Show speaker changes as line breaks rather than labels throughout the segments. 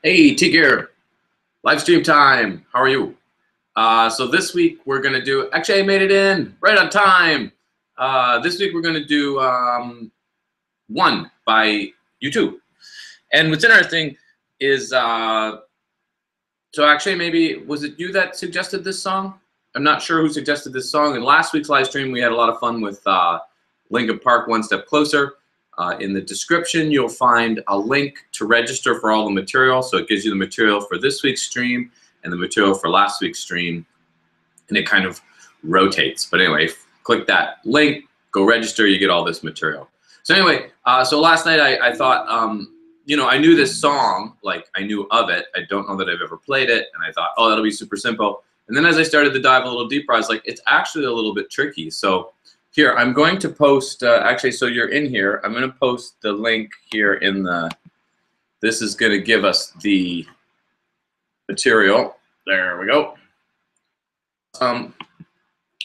Hey, Teague here. Live stream time. How are you? So this week we're going to do, actually I made it in right on time. This week we're going to do One by U2. And what's interesting is, so actually maybe, was it you that suggested this song? I'm not sure who suggested this song. In last week's live stream we had a lot of fun with Linkin Park, One Step Closer. In the description, you'll find a link to register for all the material. So it gives you the material for this week's stream and the material for last week's stream, and it kind of rotates. But anyway, click that link, go register, you get all this material. So anyway, so last night I thought, you know, I knew this song, like I knew of it. I don't know that I've ever played it, and I thought, oh, that'll be super simple. And then as I started to dive a little deeper, I was like, it's actually a little bit tricky. So here, I'm going to post, actually, so you're in here. I'm going to post the link here in the, this is going to give us the material. There we go.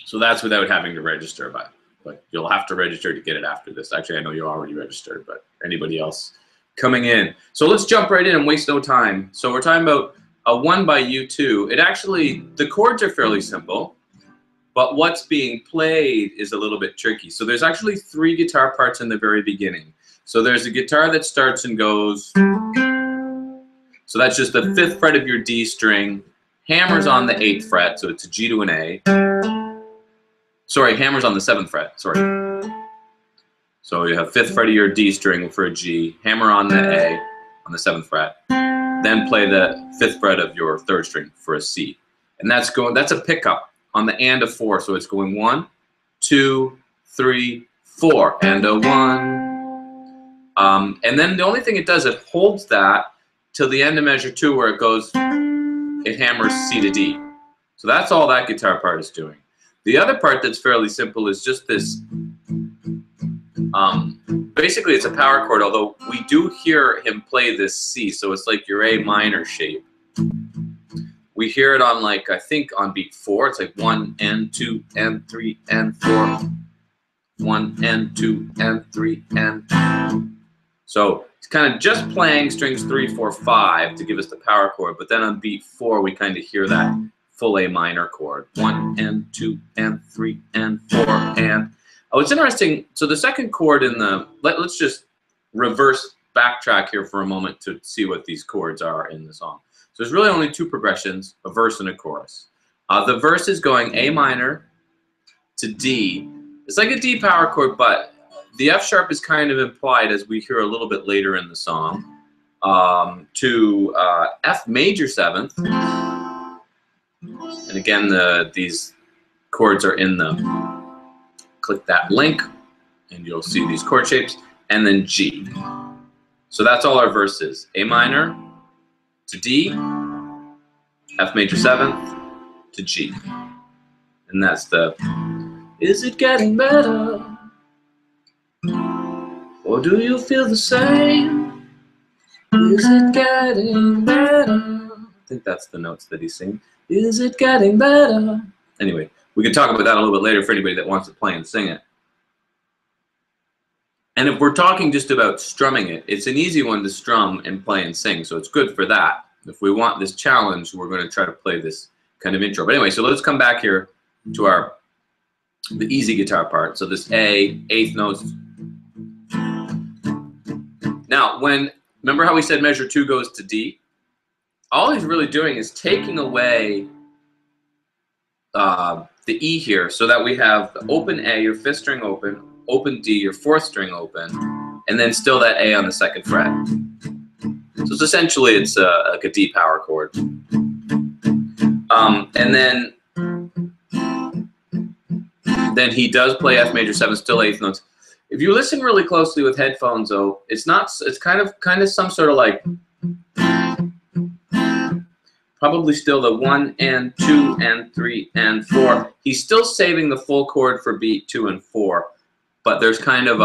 So that's without having to register, but you'll have to register to get it after this. Actually, I know you're already registered, but anybody else coming in. So let's jump right in and waste no time. So we're talking about a One by U2. It actually, the chords are fairly simple. But what's being played is a little bit tricky. So there's actually 3 guitar parts in the very beginning. So there's a guitar that starts and goes. So that's just the 5th fret of your D string. Hammers on the 8th fret, so it's a G to an A. Sorry, hammers on the 7th fret, sorry. So you have 5th fret of your D string for a G, hammer on the A on the 7th fret, then play the 5th fret of your 3rd string for a C. And that's a pickup on the and of 4, so it's going 1, 2, 3, 4, and a 1. And then the only thing it does, it holds that till the end of measure 2, where it goes, it hammers C to D. So that's all that guitar part is doing. The other part that's fairly simple is just this. Basically, it's a power chord, although we do hear him play this C, so it's like your A minor shape. We hear it on, like, I think on beat 4, it's like 1 and 2 and 3 and 4. 1 and 2 and 3 and 2. So it's kind of just playing strings 3, 4, 5 to give us the power chord, but then on beat 4 we kind of hear that full A minor chord. 1 and 2 and 3 and 4 and. Oh, it's interesting. So the second chord in the, let's just reverse backtrack here for a moment to see what these chords are in the song. So there's really only 2 progressions, a verse and a chorus. The verse is going A minor to D. It's like a D power chord, but the F sharp is kind of implied, as we hear a little bit later in the song, to F major 7th. And again, these chords are in the, click that link, and you'll see these chord shapes, and then G. So that's all our verse is. A minor to D, F major 7th to G. And that's the, is it getting better? Or do you feel the same? Is it getting better? I think that's the notes that he's singing. Is it getting better? Anyway, we can talk about that a little bit later for anybody that wants to play and sing it. And if we're talking just about strumming it, it's an easy one to strum and play and sing, so it's good for that. If we want this challenge, we're going to try to play this kind of intro. But anyway, so let's come back here to the easy guitar part. So this A, 8th notes. Now, remember how we said measure 2 goes to D? All he's really doing is taking away the E here, so that we have the open A, your 5th string open, open D, your 4th string open, and then still that A on the 2nd fret. So it's essentially, it's like a D power chord. And then he does play F major 7, still 8th notes. If you listen really closely with headphones, though, it's kind of some sort of like, probably still the 1 and 2 and 3 and 4. He's still saving the full chord for beat 2 and 4, but there's kind of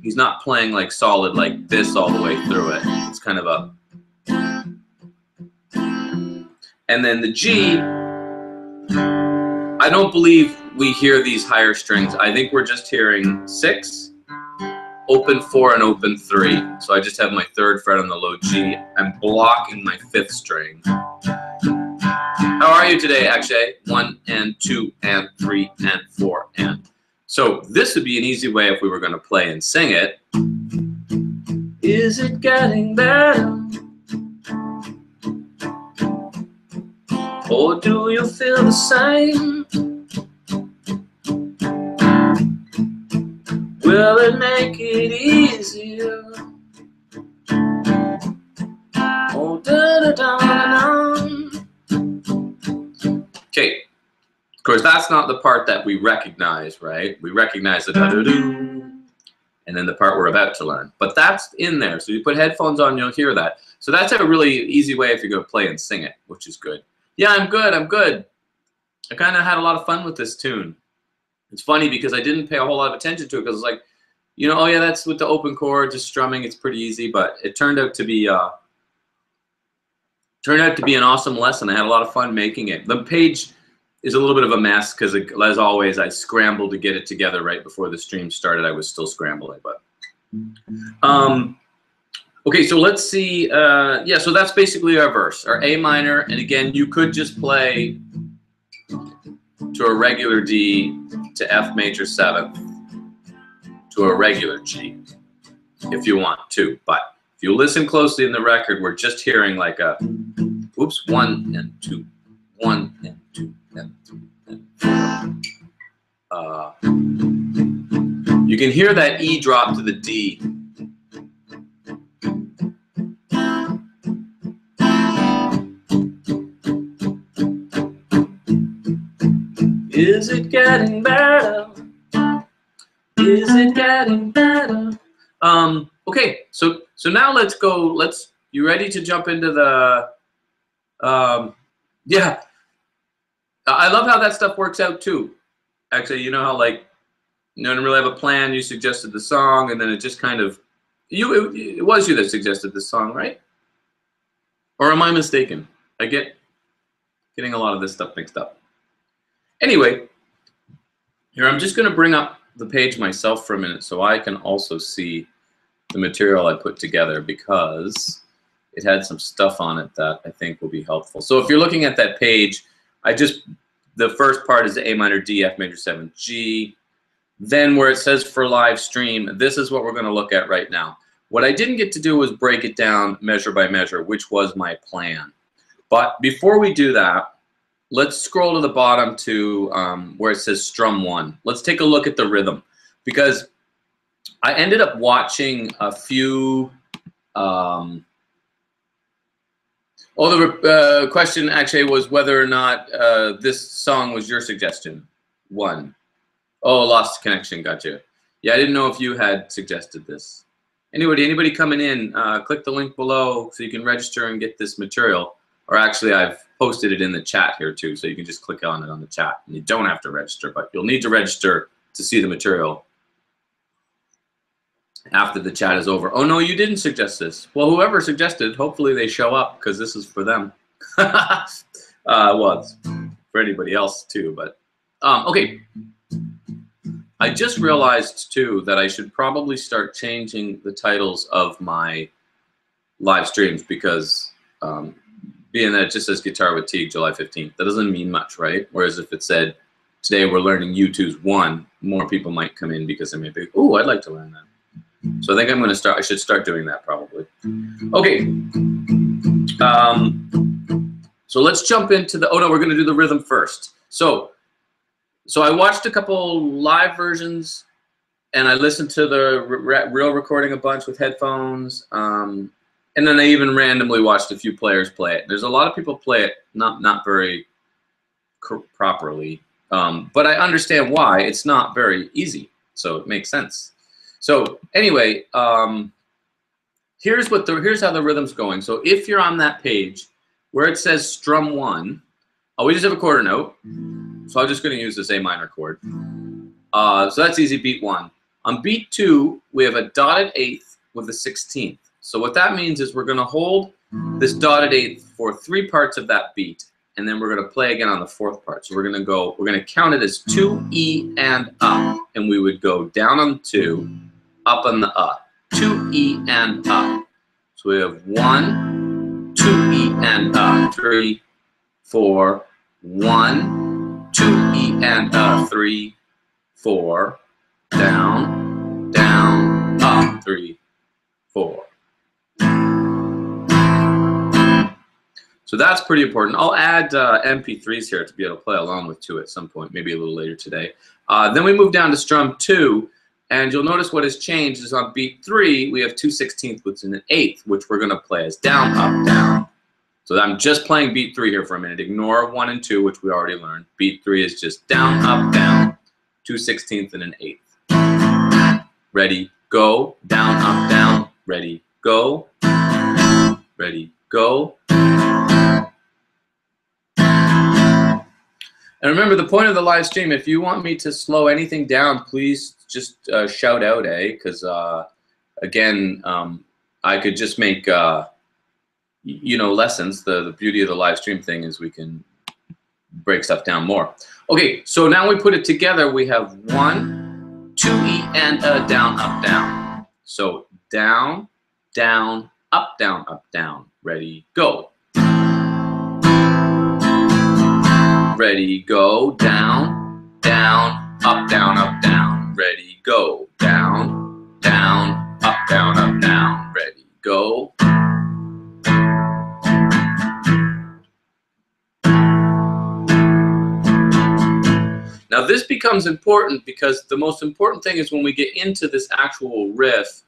he's not playing like solid like this all the way through it. It's kind of a, and then the G, I don't believe we hear these higher strings. I think we're just hearing 6, open 4 and open 3. So I just have my 3rd fret on the low G. I'm blocking my 5th string. How are you today, Akshay? 1 and 2 and 3 and 4 and. So this would be an easy way if we were going to play and sing it. Is it getting better? Or do you feel the same? Will it make it easier? Oh, da-da-da-da-da. Okay, of course that's not the part that we recognize, right? We recognize the da-da-doo, and then the part we're about to learn. But that's in there, so you put headphones on, you'll hear that. So that's a really easy way if you're going to play and sing it, which is good. Yeah, I'm good, I'm good. I kind of had a lot of fun with this tune. It's funny because I didn't pay a whole lot of attention to it because it's like, you know, oh yeah, that's with the open chord, just strumming, it's pretty easy, but it turned out to be an awesome lesson. I had a lot of fun making it. The page is a little bit of a mess because, as always, I scrambled to get it together right before the stream started. I was still scrambling, but okay, so let's see. Yeah, so that's basically our verse, our A minor, and again, you could just play to a regular D to F major 7th to a regular G if you want to, but if you listen closely in the record, we're just hearing like a, oops, 1 and 2, 1 and 2 and 3 and 4. You can hear that E drop to the D. Is it getting better? Is it getting better? Okay, so now let's go. You ready to jump into the? Yeah, I love how that stuff works out too. Actually, you know how like you don't really have a plan. You suggested the song, and then it just kind of it was you that suggested this song, right? Or am I mistaken? I getting a lot of this stuff mixed up. Anyway, here I'm just going to bring up the page myself for a minute so I can also see the material I put together because it had some stuff on it that I think will be helpful. So if you're looking at that page, the first part is the A minor D, F major 7, G. Then where it says for live stream, this is what we're going to look at right now. What I didn't get to do was break it down measure by measure, which was my plan. But before we do that, let's scroll to the bottom to where it says strum 1. Let's take a look at the rhythm because I ended up watching a few. The question actually was whether or not this song was your suggestion. 1. Oh, lost connection. Gotcha. Yeah, I didn't know if you had suggested this. Anybody coming in, click the link below so you can register and get this material. Or actually, I've posted it in the chat here too, so you can just click on it on the chat. And you don't have to register, but you'll need to register to see the material after the chat is over. Oh no, you didn't suggest this. Well, whoever suggested, hopefully they show up because this is for them. Well, it's for anybody else too, but okay. I just realized too that I should probably start changing the titles of my live streams because being that it just says Guitar with Teague July 15th, that doesn't mean much, right? Whereas if it said today we're learning U2's 1, more people might come in because they may be, oh, I'd like to learn that. So I think I'm going to start. I should start doing that probably. Okay. So let's jump into the. Oh no, we're going to do the rhythm first. So I watched a couple live versions, and I listened to the real recording a bunch with headphones. And then I even randomly watched a few players play it. There's a lot of people play it not very properly, but I understand why. It's not very easy, so it makes sense. So anyway, here's how the rhythm's going. So if you're on that page where it says strum 1, we just have a quarter note. So I'm just going to use this A minor chord. So that's easy, beat 1. On beat 2, we have a dotted 8th with a 16th. So what that means is we're going to hold this dotted 8th for 3 parts of that beat, and then we're going to play again on the 4th part. So we're going to count it as 2 E and up, and we would go down on 2, up on the 2 E and So we have 1, 2 E and 3, 4, 1, 2 E and 3, 4, down, down, up, 3, 4. So that's pretty important. I'll add MP3s here to be able to play along with at some point, maybe a little later today. Then we move down to strum 2, and you'll notice what has changed is on beat 3, we have 2/16, which is an 8th, which we're going to play as down, up, down. So I'm just playing beat 3 here for a minute. Ignore 1 and 2, which we already learned. Beat 3 is just down, up, down, 2/16 and an 8th. Ready, go, down, up, down. Ready, go. Ready, go. And remember, the point of the live stream, if you want me to slow anything down, please just shout out, because, again, I could just make, you know, lessons. The beauty of the live stream thing is we can break stuff down more. Okay, so now we put it together. We have 1, 2 E and a down, up, down. So down, down, up, down, up, down. Ready, go. Ready, go, down, down, up, down, up, down. Ready, go, down, down, up, down, up, down. Ready, go. Now this becomes important because the most important thing is when we get into this actual riff,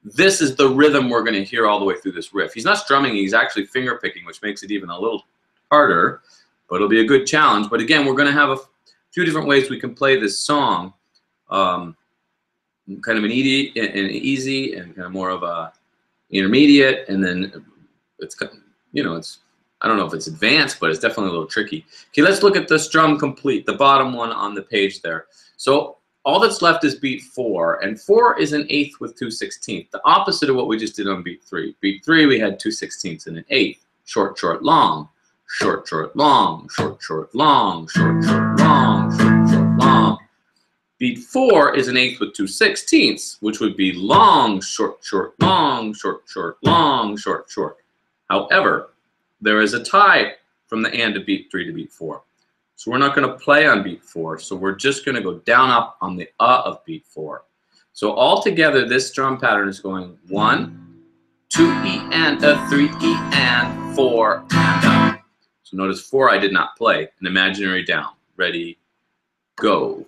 this is the rhythm we're going to hear all the way through this riff. He's not strumming, he's actually finger picking, which makes it even a little harder. But it'll be a good challenge. But again, we're going to have a few different ways we can play this song. Kind of an easy and kind of more of a intermediate, and then it's, you know, it's, I don't know if it's advanced, but it's definitely a little tricky. Okay, let's look at the strum complete, the bottom one on the page there. So all that's left is beat 4, and 4 is an 8th with 2/16, the opposite of what we just did on beat 3. Beat 3, we had 2/16 and an 8th, short, short, long. Short, short, long, short, short, long, short, short, long, short, short, long. Beat 4 is an 8th with 2/16, which would be long, short, short, long, short, short, long, short, short. However, there is a tie from the end of beat 3 to beat 4. So we're not going to play on beat 4. So we're just going to go down, up on the of beat 4. So altogether, this drum pattern is going 1, 2 E and a 3 E and 4 and up. So notice 4 I did not play, an imaginary down. Ready, go.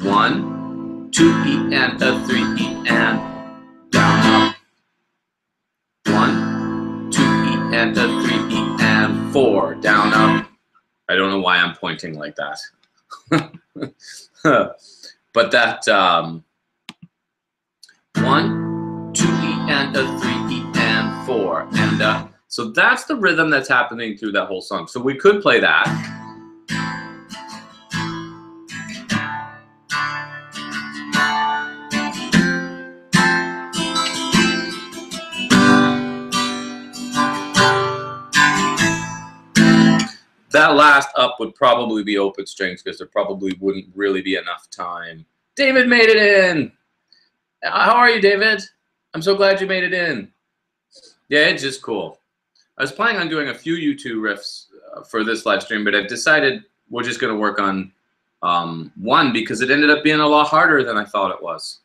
1, 2 E and a 3 E and down, up. 1, 2 E and a 3 E and 4 down, up. I don't know why I'm pointing like that. But that 1, 2 E and a 3 E and 4 and up. So that's the rhythm that's happening through that whole song. So we could play that. That last up would probably be open strings because there probably wouldn't really be enough time. David made it in. How are you, David? I'm so glad you made it in. Yeah, it's just cool. I was planning on doing a few U2 riffs for this live stream, but I've decided we're just going to work on one because it ended up being a lot harder than I thought it was.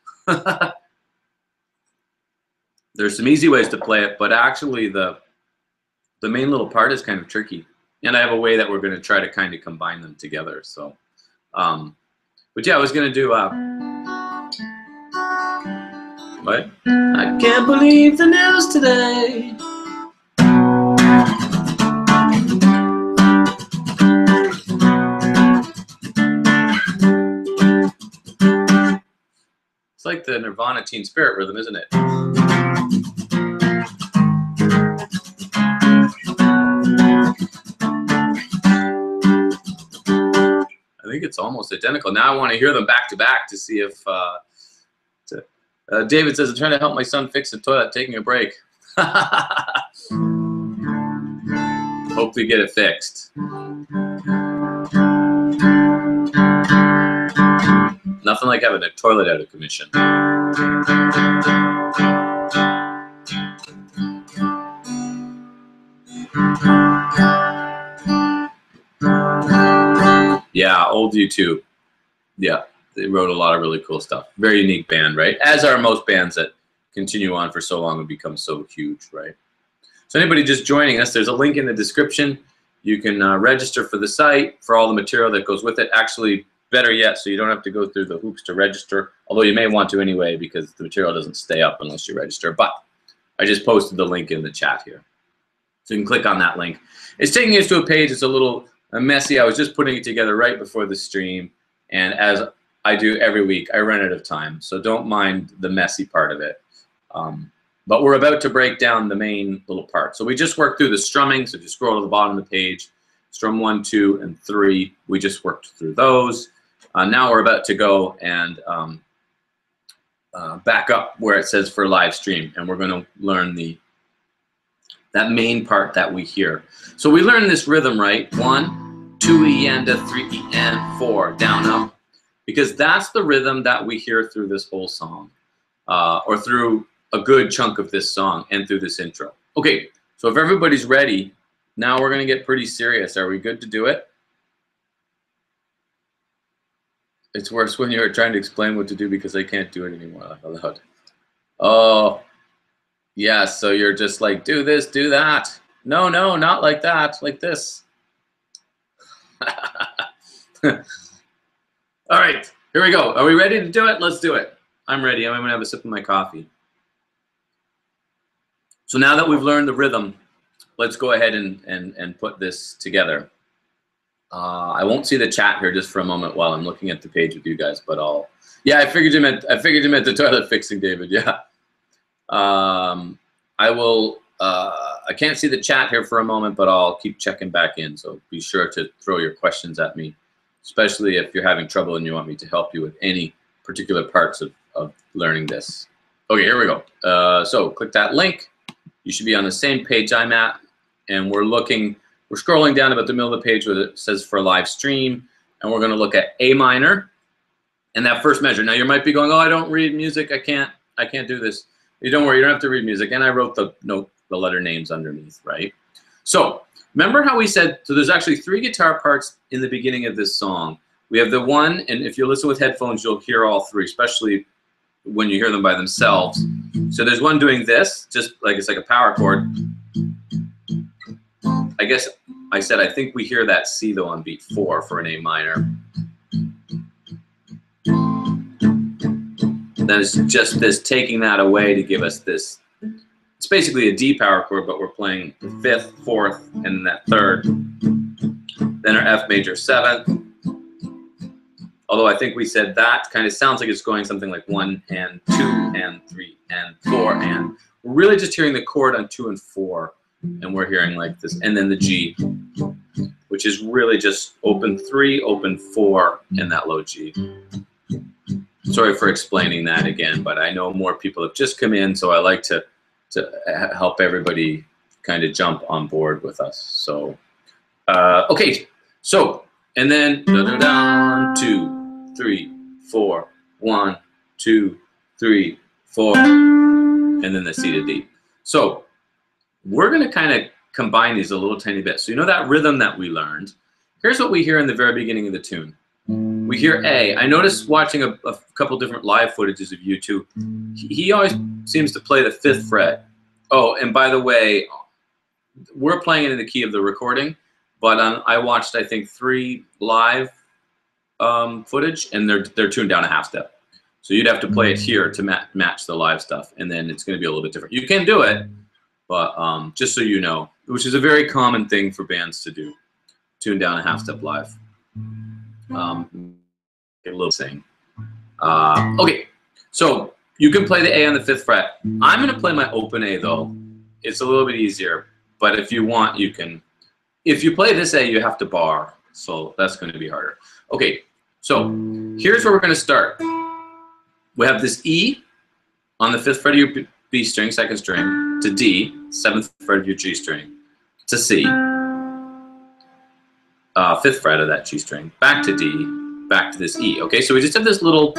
There's some easy ways to play it, but actually the main little part is kind of tricky. And I have a way that we're going to try to kind of combine them together. So, but yeah, I was going to do what? I can't believe the news today. It's like the Nirvana Teen Spirit rhythm, isn't it? I think it's almost identical. Now I want to hear them back to back to see if David says, I'm trying to help my son fix the toilet, taking a break. Hopefully get it fixed. Nothing like having a toilet out of commission. Yeah, old U2. Yeah, they wrote a lot of really cool stuff. Very unique band, right? As are most bands that continue on for so long and become so huge, right? So anybody just joining us, there's a link in the description. You can register for the site, for all the material that goes with it. Actually, better yet, so you don't have to go through the hoops to register, although you may want to anyway because the material doesn't stay up unless you register. But I just posted the link in the chat here. So you can click on that link. It's taking us to a page. It's a little messy. I was just putting it together right before the stream. And as I do every week, I run out of time. So don't mind the messy part of it. But we're about to break down the main little part. So we just worked through the strumming. So if you scroll to the bottom of the page, strum 1, 2, and 3, we just worked through those. Now we're about to go and back up where it says for live stream. And we're going to learn that main part that we hear. So we learn this rhythm, right? 1, 2 E and a 3 E and 4, down, up. Because that's the rhythm that we hear through this whole song, or through a good chunk of this song and through this intro. Okay, so if everybody's ready, now we're gonna get pretty serious. Are we good to do it? It's worse when you're trying to explain what to do because I can't do it anymore aloud. Oh, yeah, so you're just like, do this, do that. No, no, not like that, like this. All right, here we go. Are we ready to do it? Let's do it. I'm ready. I'm gonna have a sip of my coffee. So now that we've learned the rhythm, let's go ahead and put this together. I won't see the chat here just for a moment while I'm looking at the page with you guys, but yeah, I figured you meant the toilet fixing, David. Yeah. I will. I can't see the chat here for a moment, but I'll keep checking back in. So be sure to throw your questions at me, especially if you're having trouble and you want me to help you with any particular parts of learning this. Okay, here we go. So click that link. You should be on the same page I'm at, and we're scrolling down about the middle of the page where it says for live stream, and we're going to look at A minor and that first measure. Now you might be going, oh, I don't read music. I can't do this. Don't worry, you don't have to read music. And I wrote the letter names underneath, right? So remember how we said, so there's actually 3 guitar parts in the beginning of this song. We have the one, and if you listen with headphones, you'll hear all 3, especially when you hear them by themselves. So there's one doing this, just like it's like a power chord. I guess I said I think we hear that C though on beat 4 for an A minor. Then it's just this taking that away to give us this. It's basically a D power chord, but we're playing the 5th, 4th, and that 3rd. Then our F major 7th. Although I think we said that kind of sounds like it's going something like 1 and 2 and 3 and 4, and we're really just hearing the chord on 2 and 4, and we're hearing like this, and then the G, which is really just open 3, open 4, and that low G. Sorry for explaining that again, but I know more people have just come in, so I like to help everybody kind of jump on board with us. So, okay, so, and then da-da-da, 2, 3, 4, 1, 2, 3, 4, and then the C to D. So we're going to kind of combine these a little tiny bit. So you know that rhythm that we learned? Here's what we hear in the very beginning of the tune. We hear A. I noticed watching a couple different live footages of U2, he always seems to play the 5th fret. Oh, and by the way, we're playing it in the key of the recording, but I watched, I think, 3 live footage, and they're tuned down a half step. So you'd have to play it here to match the live stuff, and then it's going to be a little bit different. You can do it, but just so you know, which is a very common thing for bands to do, tune down a half step live. Get a little sing. Okay, so you can play the A on the 5th fret. I'm going to play my open A though. It's a little bit easier, but if you want, you can. If you play this A, you have to bar, so that's going to be harder. Okay, so here's where we're going to start. We have this E on the 5th fret of your B string, 2nd string, to D, 7th fret of your G string, to C, 5th fret of that G string, back to D, back to this E. Okay, so we just have this little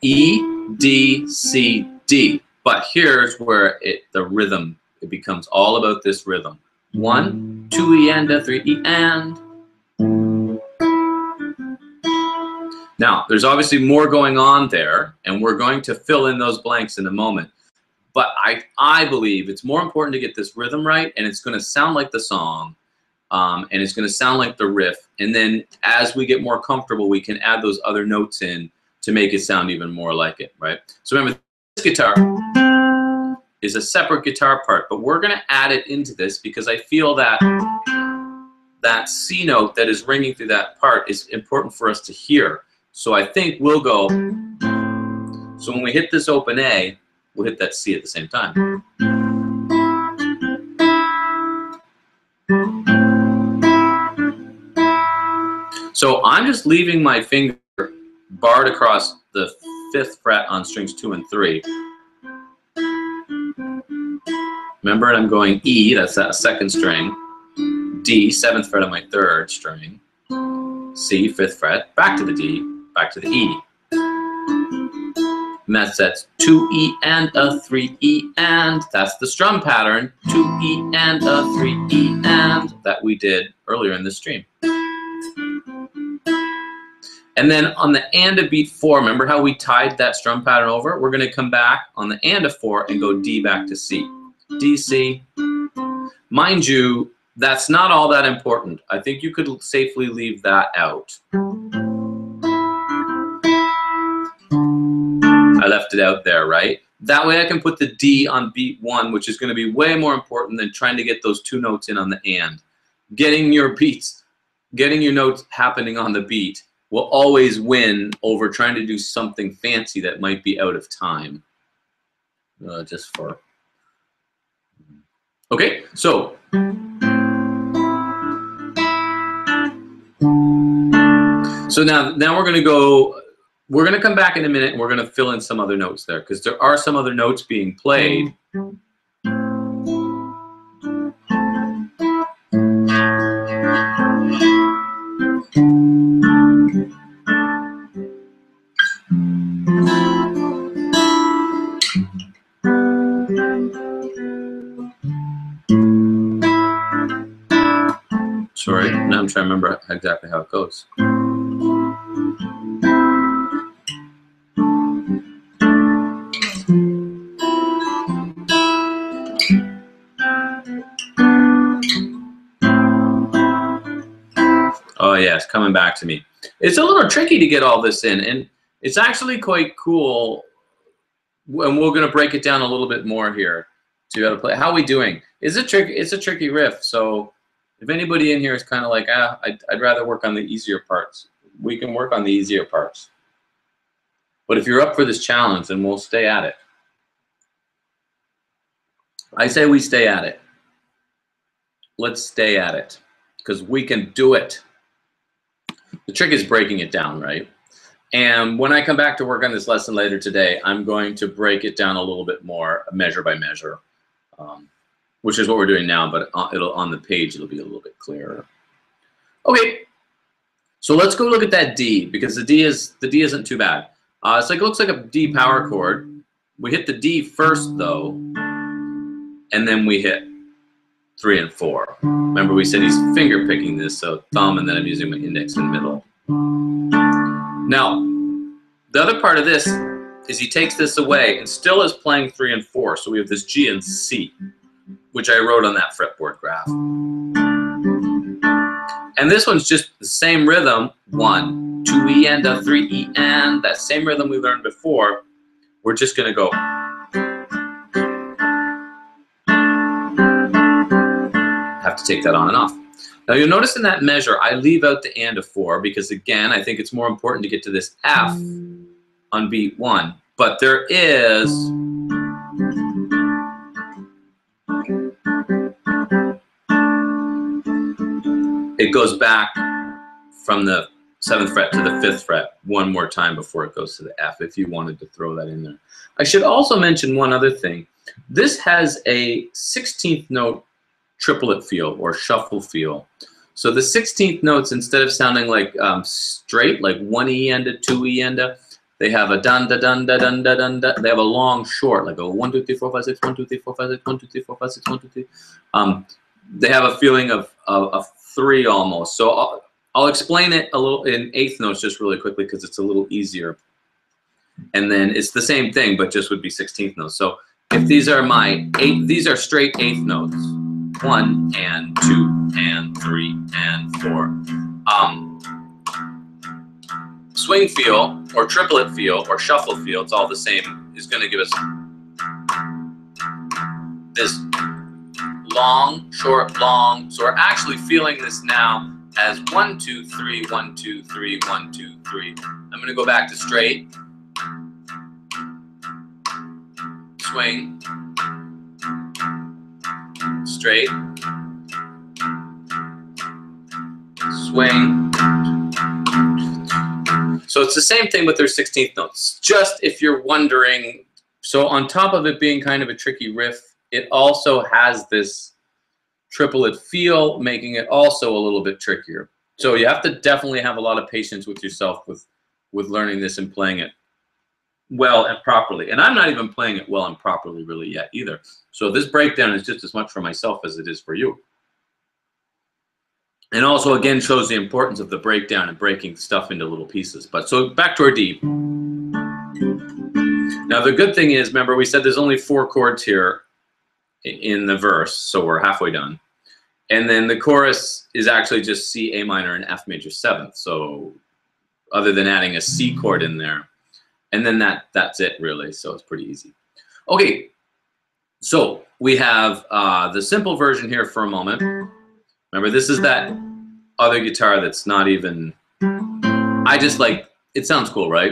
E, D, C, D. But here's where the rhythm it becomes all about this rhythm. 1, 2 E and a 3 E and. Now, there's obviously more going on there, and we're going to fill in those blanks in a moment. But I believe it's more important to get this rhythm right, and it's going to sound like the song, and it's going to sound like the riff. And then as we get more comfortable, we can add those other notes in to make it sound even more like it, right? So remember, this guitar is a separate guitar part, but we're going to add it into this because I feel that that C note that is ringing through that part is important for us to hear. So I think we'll go, so when we hit this open A, we'll hit that C at the same time. So I'm just leaving my finger barred across the 5th fret on strings 2 and 3. Remember, I'm going E, that's that 2nd string, D, 7th fret on my 3rd string, C, 5th fret, back to the D, back to the E. And that's 2 E and a 3 E and. That's the strum pattern, 2 E and a 3 E and, that we did earlier in the stream. And then on the and of beat 4, remember how we tied that strum pattern over? We're going to come back on the and of 4 and go D back to C. D, C. Mind you, that's not all that important. I think you could safely leave that out. I left it out there, right? That way I can put the D on beat 1, which is going to be way more important than trying to get those 2 notes in on the and. Getting your notes happening on the beat will always win over trying to do something fancy that might be out of time. Just for... Okay, so... So now we're going to go... We're going to come back in a minute and we're going to fill in some other notes there because there are some other notes being played. Sorry, now I'm trying to remember exactly how it goes. Oh yeah, it's coming back to me. It's a little tricky to get all this in, and it's actually quite cool. And we're going to break it down a little bit more here to be able to play. How are we doing? It's a tricky riff. So if anybody in here is kind of like, I'd rather work on the easier parts, we can work on the easier parts. But if you're up for this challenge, then we'll stay at it. I say we stay at it. Let's stay at it because we can do it. The trick is breaking it down, right? And when I come back to work on this lesson later today, I'm going to break it down a little bit more, measure by measure, which is what we're doing now, but on the page, it'll be a little bit clearer. Okay, so let's go look at that D, because the D isn't too bad. It's like, it looks like a D power chord. We hit the D first, though, and then we hit 3 and 4. Remember, we said he's finger picking this, so thumb, and then I'm using my index and middle. Now, the other part of this is he takes this away and still is playing 3 and 4. So we have this G and C, which I wrote on that fretboard graph. And this one's just the same rhythm, 1, 2 E and a 3 E and, that same rhythm we learned before. We're just going to go. Have to take that on and off. Now you'll notice in that measure, I leave out the and of 4 because, again, I think it's more important to get to this F on beat 1. But there is it goes back from the 7th fret to the 5th fret one more time before it goes to the F, if you wanted to throw that in there. I should also mention one other thing. This has a 16th note triplet feel or shuffle feel. So the 16th notes, instead of sounding like straight, like 1 E and a 2 E and a, They have a dun da dun da dun da dun da. They have a long short, like a 1 2 3 4 5 6 1 2 3 4 5 6 1 2 3 4 5 6 1 2 3. They have a feeling of 3 almost. So I'll explain it a little in eighth notes just really quickly because it's a little easier. And then it's the same thing, but just would be 16th notes. So if these are my these are straight eighth notes. 1 and 2 and 3 and 4. Swing feel or triplet feel or shuffle feel, it's all the same, is going to give us this long, short, long. So we're actually feeling this now as 1 2 3 1 2 3 1 2 3. I'm going to go back to straight, swing, straight, swing. So it's the same thing with their 16th notes. Just if you're wondering, so on top of it being kind of a tricky riff, it also has this triplet feel, making it also a little bit trickier. So you have to definitely have a lot of patience with yourself with learning this and playing it well and properly. And I'm not even playing it well and properly really yet either. So this breakdown is just as much for myself as it is for you. And also, again, shows the importance of the breakdown and breaking stuff into little pieces. But so back to our D. Now, the good thing is, remember, we said there's only 4 chords here in the verse, so we're halfway done. And then the chorus is actually just C, A minor, and F major 7th. So other than adding a C chord in there. And then that's it, really. So it's pretty easy. Okay, so we have the simple version here for a moment. Remember, this is that other guitar that's not even, I just like, it sounds cool, right?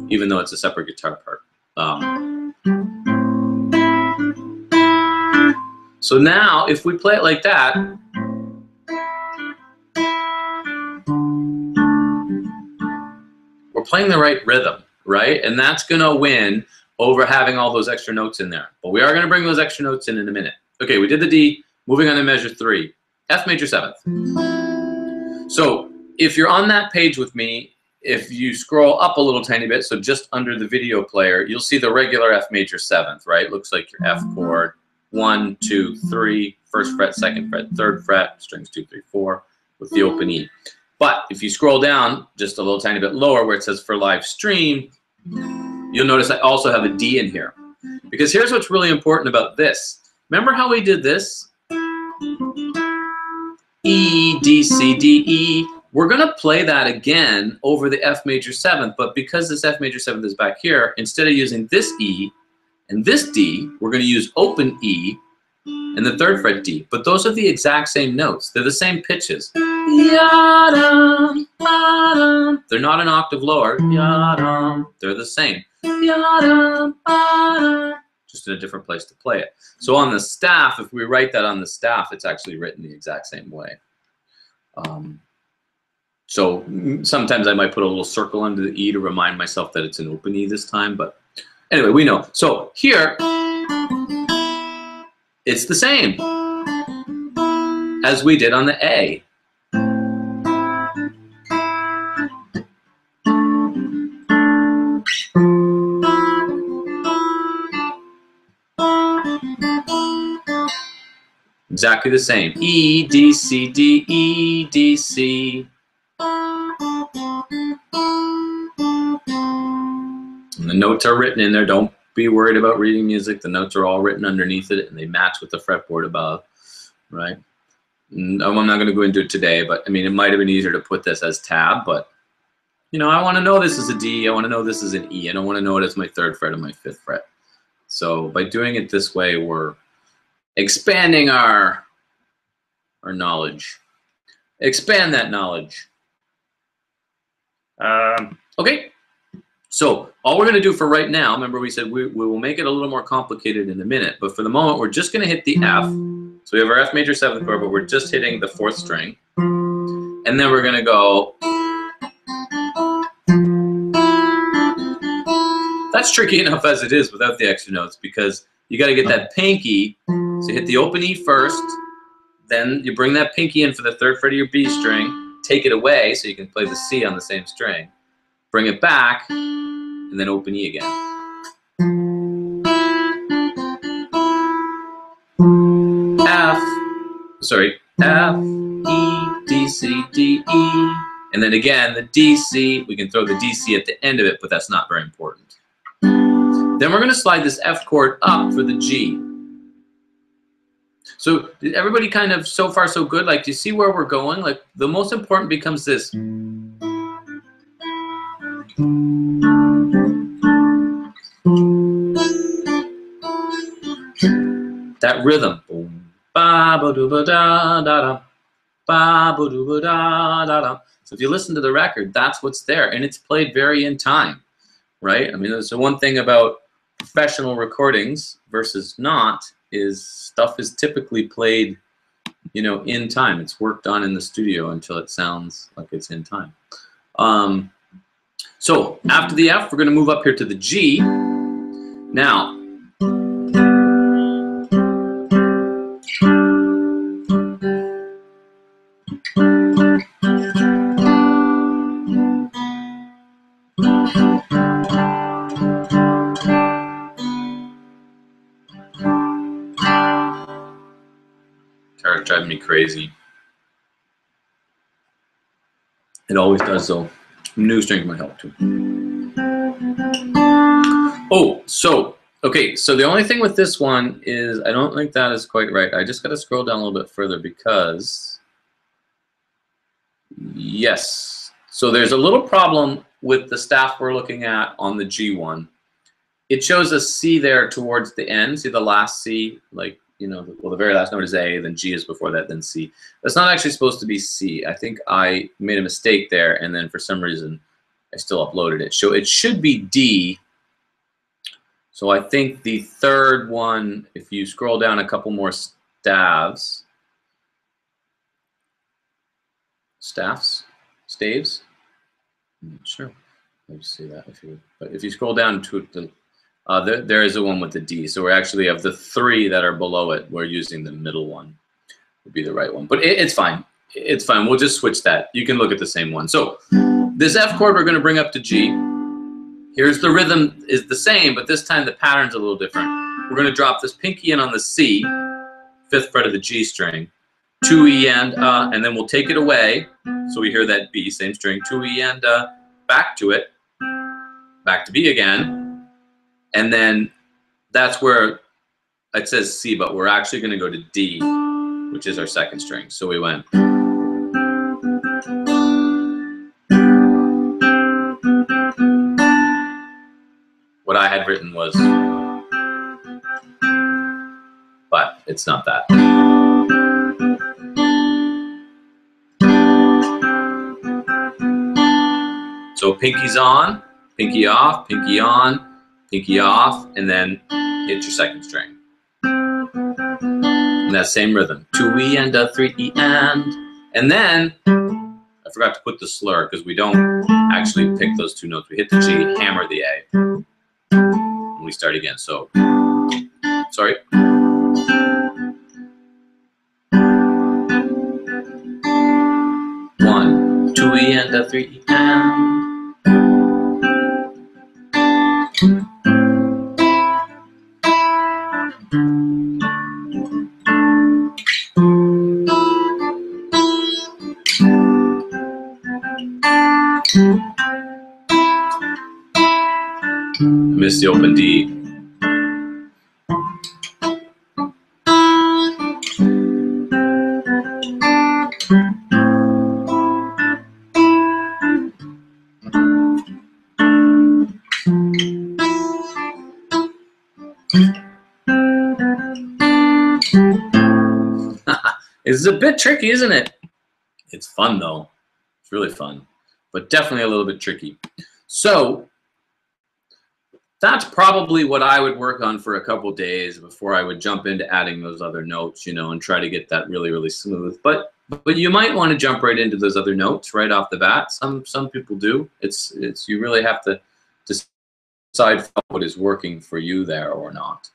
Even though it's a separate guitar part. So now, if we play it like that, we're playing the right rhythm, right? And that's gonna win over having all those extra notes in there. But we are gonna bring those extra notes in a minute. Okay, we did the D. Moving on to measure 3, F major 7th. So if you're on that page with me, if you scroll up a little tiny bit, so just under the video player, you'll see the regular F major 7th, right? Looks like your F chord, 1, 2, 3, 1st fret, 2nd fret, 3rd fret, strings 2, 3, 4, with the open E. But if you scroll down just a little tiny bit lower where it says for live stream, you'll notice I also have a D in here. Because here's what's really important about this. Remember how we did this? E, D, C, D, E. We're going to play that again over the F major 7th, but because this F major 7th is back here, instead of using this E and this D, we're going to use open E and the 3rd fret D. But those are the exact same notes. They're the same pitches. Yadam, yadam. They're not an octave lower. Yadam. They're the same. Yadam, yadam. Just in a different place to play it. So on the staff, if we write that on the staff, it's actually written the exact same way. So sometimes I might put a little circle under the E to remind myself that it's an open E this time, but anyway, we know. So here, it's the same as we did on the A. Exactly the same. E, D, C, D, E, D, C. And the notes are written in there. Don't be worried about reading music. The notes are all written underneath it, and they match with the fretboard above, right? I'm not going to go into it today, but I mean, it might have been easier to put this as tab, but you know, I want to know this is a D. I want to know this is an E. I don't want to know it as my 3rd fret and my 5th fret. So by doing it this way, we're expanding our knowledge. Expand that knowledge. Okay, so all we're going to do for right now, remember we said we will make it a little more complicated in a minute, but for the moment we're just going to hit the F. So we have our F major 7th chord, but we're just hitting the 4th string. And then we're going to go. That's tricky enough as it is without the extra notes, because you got to get that pinky. So you hit the open E first, then you bring that pinky in for the 3rd fret of your B string, take it away so you can play the C on the same string, bring it back, and then open E again. F, E, D, C, D, E. And then again, the D, C, we can throw the D, C at the end of it, but that's not very important. Then we're going to slide this F chord up for the G. So did everybody kind of, so far so good? Like, do you see where we're going? Like, the most important becomes this. That rhythm. Boom, ba, ba, do, ba, da, da, da, ba, ba, do, ba, da, da, da. So if you listen to the record, that's what's there, and it's played very in time, right? I mean, there's the one thing about professional recordings versus not is stuff is typically played, you know, in time. It's worked on in the studio until it sounds like it's in time. So after the F, we're going to move up here to the G. Now, it's driving me crazy. It always does, though. New strings might help too. Oh, so, okay, so the only thing with this one is I don't think that is quite right. I just got to scroll down a little bit further because, yes. So there's a little problem with the staff we're looking at on the G one. It shows a C there towards the end. See the last C, like, you know, well, the very last note is A, then G is before that, then C. That's not actually supposed to be C. I think I made a mistake there, and then for some reason, I still uploaded it. So it should be D. So I think the third one, if you scroll down a couple more staves, staves? I'm not sure. Let me see that. But if you scroll down to the there is a one with the D. So we're actually, of the three that are below it, we're using the middle one. Would be the right one. But it's fine. It's fine. We'll just switch that. You can look at the same one. So this F chord we're going to bring up to G. Here's the rhythm is the same, but this time the pattern's a little different. We're going to drop this pinky in on the C, 5th fret of the G string, 2 E and then we'll take it away. So we hear that B, same string, 2 E and back to it, back to B again. And then that's where it says C, but we're actually going to go to D, which is our 2nd string. So we went. What I had written was, but it's not that. So pinky's on, pinky off, pinky on, pinky off, and then hit your 2nd string. And that same rhythm. 2 E and 3 E and then I forgot to put the slur because we don't actually pick those two notes. We hit the G, hammer the A. And we start again. So, sorry. 1, 2 E and 3 E and. Missed the open D. It's a bit tricky, isn't it? It's fun though. It's really fun, but definitely a little bit tricky. So that's probably what I would work on for a couple days before I would jump into adding those other notes, you know, and try to get that really, really smooth. But you might want to jump right into those other notes right off the bat. Some people do. It's you really have to decide what is working for you there or not.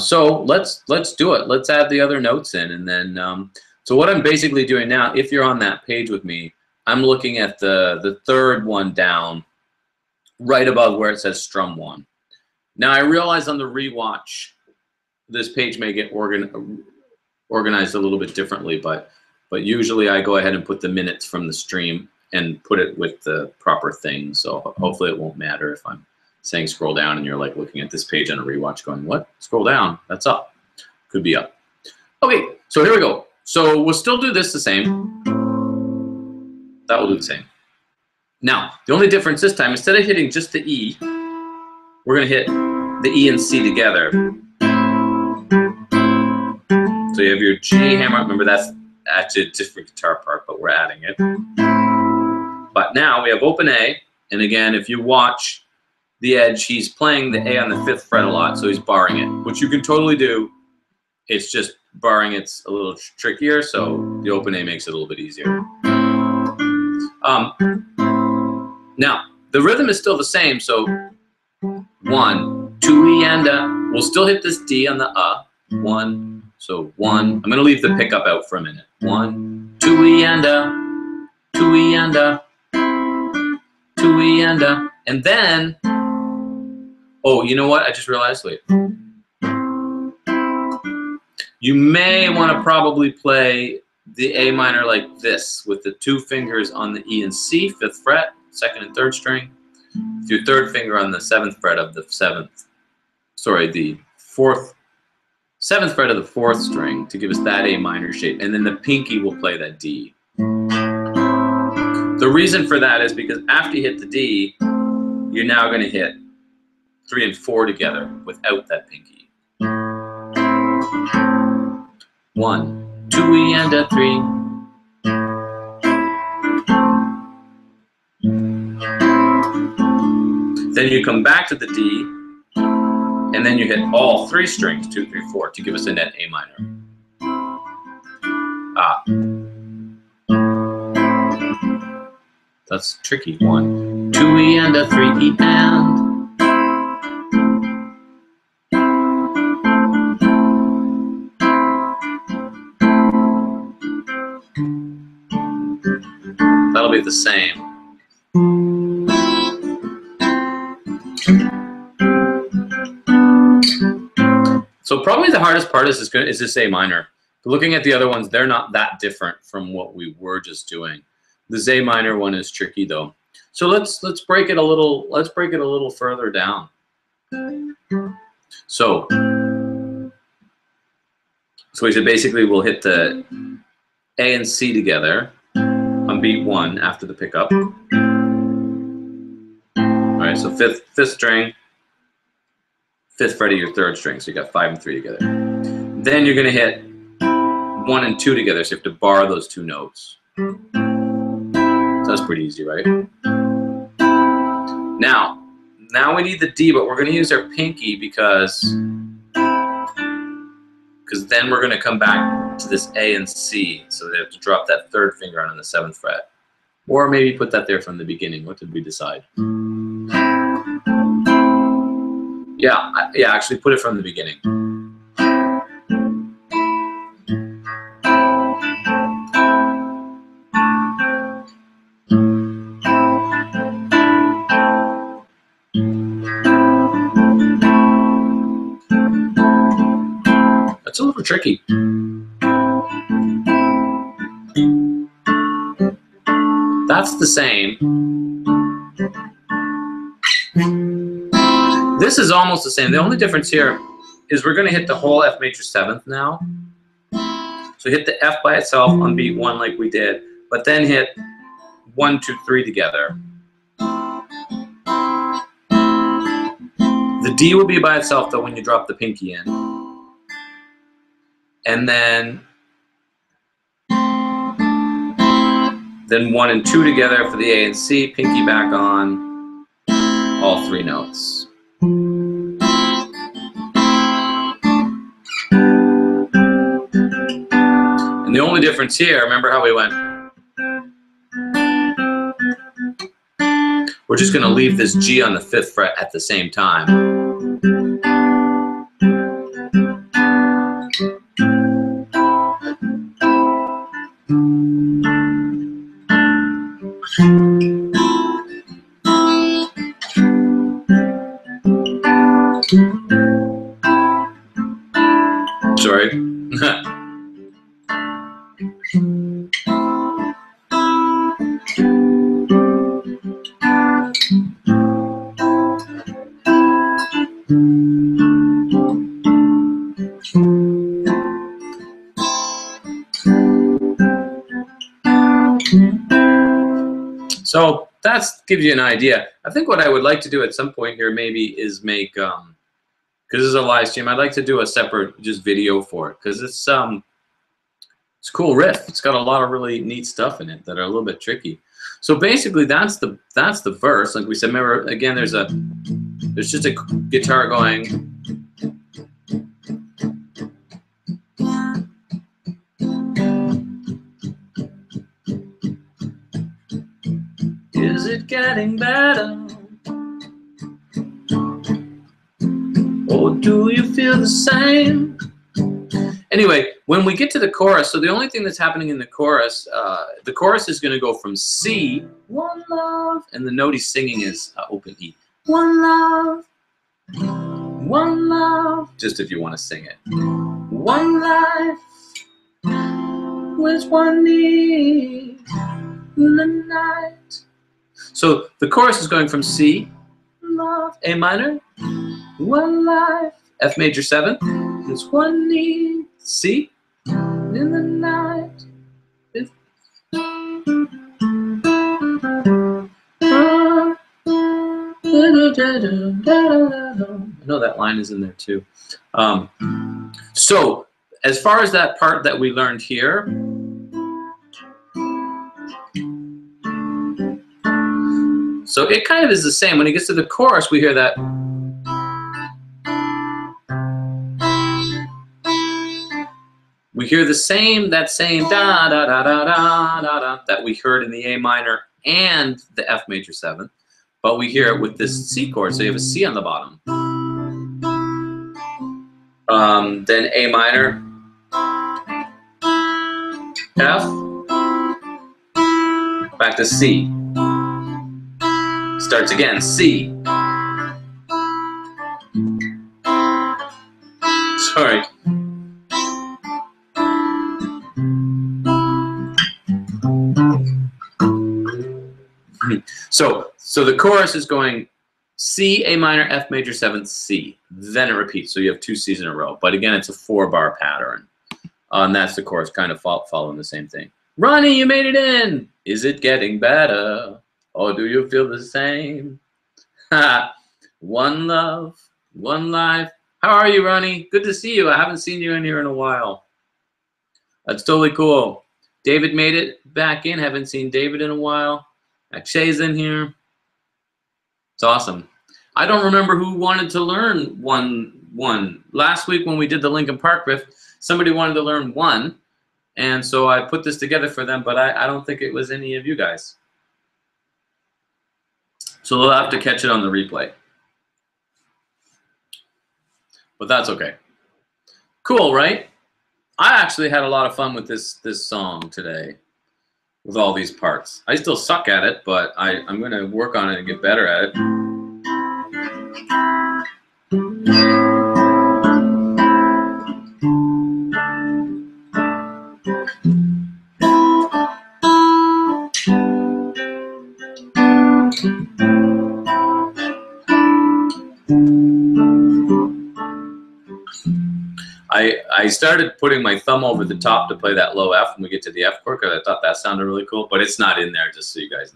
So let's do it. Let's add the other notes in, and then so what I'm basically doing now, if you're on that page with me, I'm looking at the third one down right above where it says strum 1. Now I realize on the rewatch, this page may get organized a little bit differently, but usually I go ahead and put the minutes from the stream and put it with the proper thing. So hopefully it won't matter if I'm saying scroll down and you're like looking at this page on a rewatch going, what? Scroll down, that's up. Could be up. Okay, so here we go. So we'll still do this the same. That will do the same. Now, the only difference this time, instead of hitting just the E, we're gonna hit the E and C together. So you have your G hammer, remember that's actually a different guitar part, but we're adding it. But now we have open A, and again, if you watch the edge, he's playing the A on the 5th fret a lot, so he's barring it, which you can totally do. It's just barring it's a little trickier, so the open A makes it a little bit easier. Now, the rhythm is still the same, so 1, 2 E and a. We'll still hit this D on the 1, so 1. I'm going to leave the pickup out for a minute. 1, 2 E and a, 2 E and a, 2 E and a. And then, oh, you know what? I just realized, wait. You may want to probably play the A minor like this, with the 2 fingers on the E and C, 5th fret, 2nd and 3rd string, with your 3rd finger on the 7th fret of the 7th, sorry, the 7th fret of the 4th string to give us that A minor shape, and then the pinky will play that D. The reason for that is because after you hit the D, you're now going to hit 3 and 4 together without that pinky. 1, 2 E and a 3. Then you come back to the D, and then you hit all 3 strings, 2, 3, 4, to give us a net A minor. That's tricky. 1, 2 E and a 3 E and. That'll be the same. So probably the hardest part is this A minor. But looking at the other ones, they're not that different from what we were just doing. This A minor one is tricky though. So let's break it a little. Let's break it a little further down. So we said basically we'll hit the A and C together on beat 1 after the pickup. All right, so 5th string, 5th fret of your 3rd string, so you got 5 and 3 together. Then you're gonna hit 1 and 2 together, so you have to bar those 2 notes. So that's pretty easy, right? Now we need the D, but we're gonna use our pinky because then we're gonna come back to this A and C, so they have to drop that 3rd finger on the 7th fret. Or maybe put that there from the beginning. What did we decide? Yeah, actually put it from the beginning. That's a little tricky. That's the same. This is almost the same. The only difference here is we're going to hit the whole F major 7th now. So hit the F by itself on beat 1 like we did, but then hit 1, 2, 3 together. The D will be by itself though when you drop the pinky in. And then 1 and 2 together for the A and C, pinky back on, all 3 notes. And the only difference here, remember how we went? We're just going to leave this G on the 5th fret at the same time. So that gives you an idea. I think what I would like to do at some point here maybe is make, because this is a live stream, I'd like to do a separate just video for it, because it's a cool riff. It's got a lot of really neat stuff in it that are a little bit tricky. So basically that's the verse. Like we said, remember again, there's just a guitar going. Is it getting better? Or do you feel the same? Anyway, when we get to the chorus, so the only thing that's happening in the chorus is going to go from C, one love, and the note he's singing is open E. One love, just if you want to sing it. One life, with one need in the night. So the chorus is going from C, love, A minor, one life, F major 7, there's one need, C, in the night. I know that line is in there too. So as far as that part that we learned here, so it kind of is the same. When it gets to the chorus, we hear that. We hear the same, that same da da da da da da da that we heard in the A minor and the F major 7, but we hear it with this C chord, so you have a C on the bottom. Then A minor, F, back to C. Starts again, C. Sorry. So the chorus is going C, A minor, F major 7, C. Then it repeats, so you have 2 C's in a row. But again, it's a 4-bar pattern. And that's the chorus, kind of following the same thing. Ronnie, you made it in. Is it getting better? Or do you feel the same? One love, one life. How are you, Ronnie? Good to see you. I haven't seen you in here in a while. That's totally cool. David made it back in. Haven't seen David in a while. Akshay's in here. It's awesome. I don't remember who wanted to learn one. Last week when we did the Linkin Park riff, somebody wanted to learn 1. And so I put this together for them, but I don't think it was any of you guys. So they'll have to catch it on the replay. But that's okay. Cool, right? I actually had a lot of fun with this song today, with all these parts. I still suck at it, but I'm going to work on it and get better at it. I started putting my thumb over the top to play that low F when we get to the F chord because I thought that sounded really cool, but it's not in there, just so you guys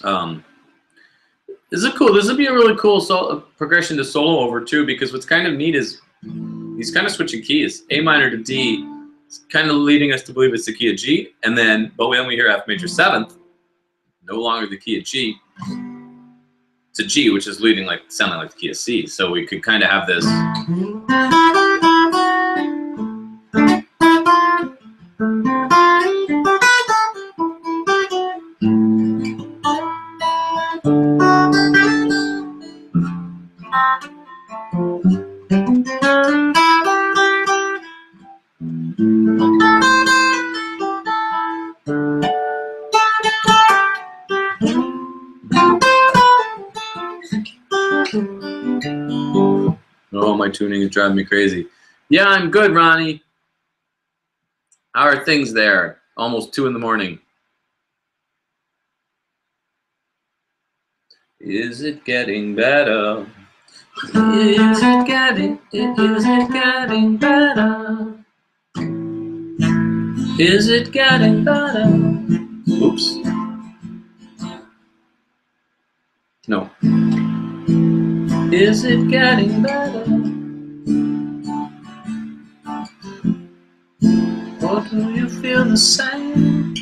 know. This is cool. This would be a really cool progression to solo over too, because what's kind of neat is he's kind of switching keys, A minor to D. It's kind of leading us to believe it's the key of G, and then but when we hear F major 7th, no longer the key of G, to G, which is sounding like the key of C. So we could kind of have this. Oh, my tuning is driving me crazy. Yeah, I'm good, Ronnie. How are things there? Almost 2 in the morning. Is it getting better? Is it getting better? Is it getting better? Oops. No. Is it getting better? Or do you feel the same?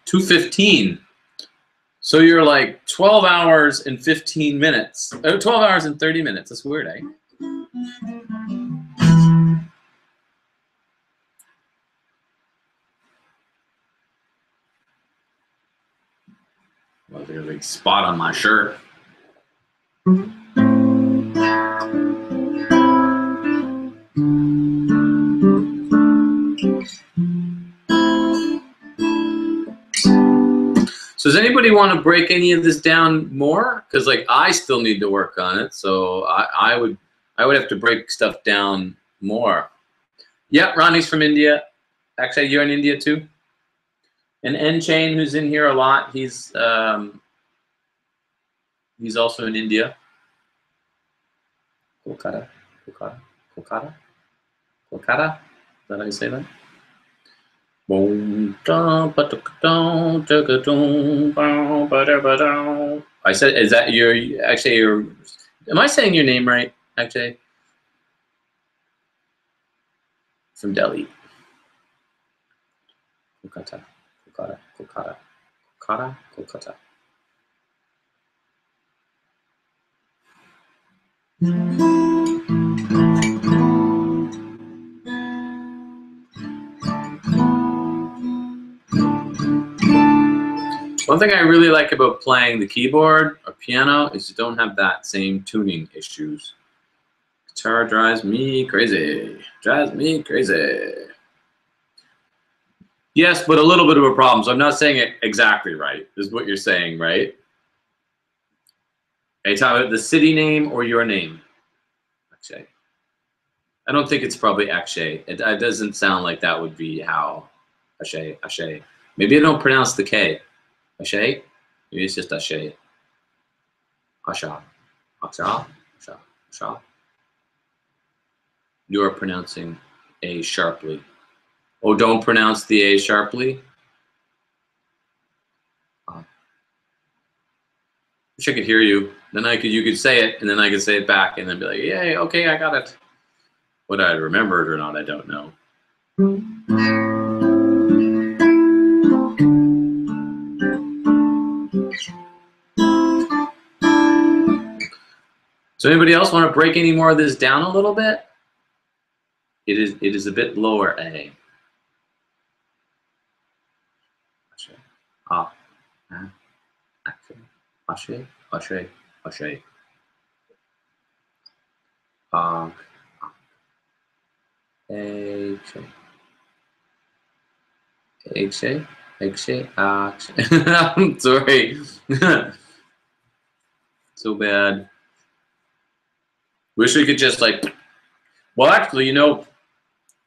2:15. So you're like 12 hours and 15 minutes. 12 hours and 30 minutes. That's weird, eh? Well, there's a big spot on my shirt. So does anybody want to break any of this down more? Because like I still need to work on it, so I would have to break stuff down more. Yeah, Ronnie's from India. Actually, you're in India too. And N Chain, who's in here a lot, he's also in India. Kolkata, Kolkata, Kolkata, Kolkata. Is that how you say that? I said, is that your, actually, your, am I saying your name right, actually? From Delhi. Kolkata, Kolkata, Kolkata, Kolkata, Kolkata. One thing I really like about playing the keyboard or piano is you don't have that same tuning issues. Guitar drives me crazy. Drives me crazy. Yes, but a little bit of a problem. So I'm not saying it exactly right, is what you're saying, right? Are you talking about the city name or your name? Akshay. I don't think it's probably Akshay. It doesn't sound like that would be how. Akshay, Akshay. Maybe I don't pronounce the K. Akshay? Maybe it's just Akshay. Asha. Asha. Asha. Asha. You are pronouncing A sharply. Oh, don't pronounce the A sharply? Wish I could hear you. Then you could say it, and then I could say it back, and then be like, yay, okay, I got it. Whether I remember it or not, I don't know. So anybody else want to break any more of this down a little bit? It is a bit lower A. Ah, Ashe, Ashe, Ashe, Ashe. Akshay, Akshay, I'm sorry. So bad. Wish we could just like, well, actually, you know,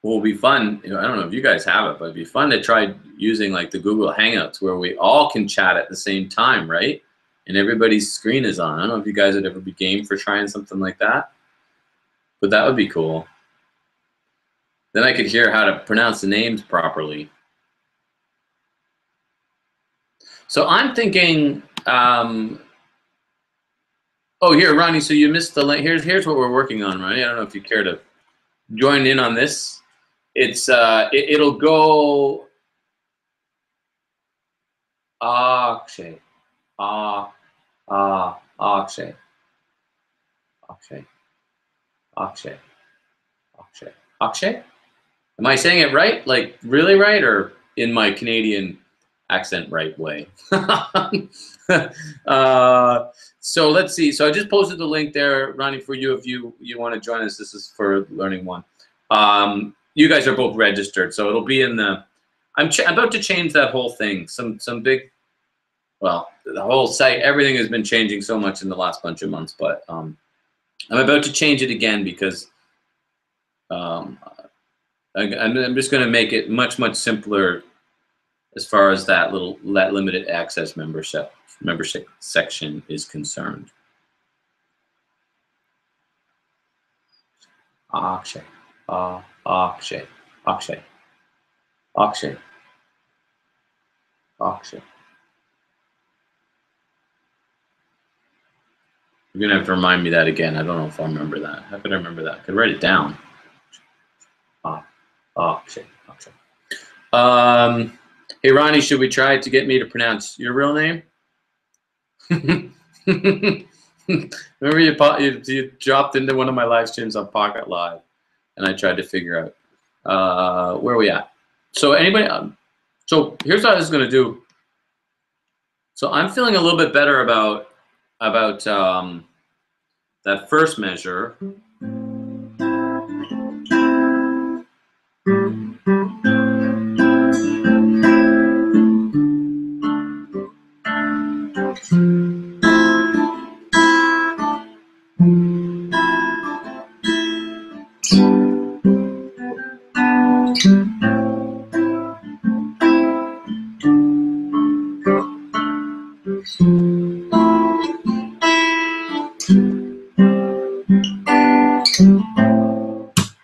what will be fun, you know, I don't know if you guys have it, but it'd be fun to try using like the Google Hangouts where we all can chat at the same time, right? And everybody's screen is on. I don't know if you guys would ever be game for trying something like that, but that would be cool. Then I could hear how to pronounce the names properly. So I'm thinking, oh, here, Ronnie, so you missed the link. Here's what we're working on, Ronnie. I don't know if you care to join in on this. It's, it'll go, Akshay, Akshay, Akshay, Akshay, Akshay, Akshay? Am I saying it right? Like, really right, or in my Canadian accent right way? So let's see. So I just posted the link there, Ronnie, for you if you want to join us. This is for Learning One. You guys are both registered, so it'll be in the. I'm about to change that whole thing. Some big. Well, the whole site, everything has been changing so much in the last bunch of months, but I'm about to change it again because I'm just going to make it much simpler as far as that limited access membership section is concerned. Akshay, Akshay, Akshay, Akshay, Akshay. You're gonna have to remind me that again. I don't know if I remember that. How could I remember that? I could write it down. Akshay, Akshay. Hey Ronnie, should we try to get me to pronounce your real name? Remember you dropped into one of my live streams on Pocket Live, and I tried to figure out where are we at. So anybody? So here's what I was gonna do. So I'm feeling a little bit better about that first measure.